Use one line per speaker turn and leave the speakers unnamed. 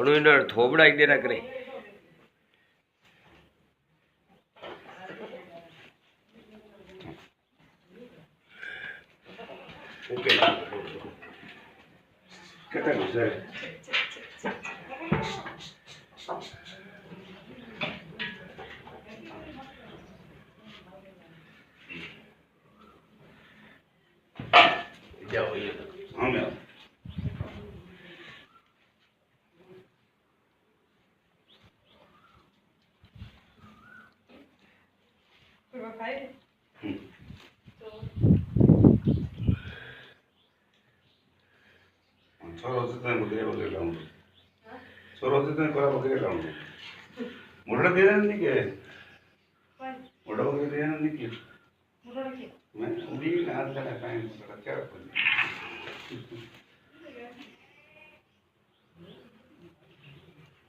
ઘણું એને થોબડાઈ દે કરે
કેટલા ગુજરાત
જાઓ ये तो
हाँ मैं छोरो से तो बकरे लाऊंगा छोरो से तो कोई बकरे लाऊंगा मुर्रा दे रहा नहीं क्या मुर्रा बकरे दे रहा नहीं क्या मैं उड़ी ना आज का टाइम क्या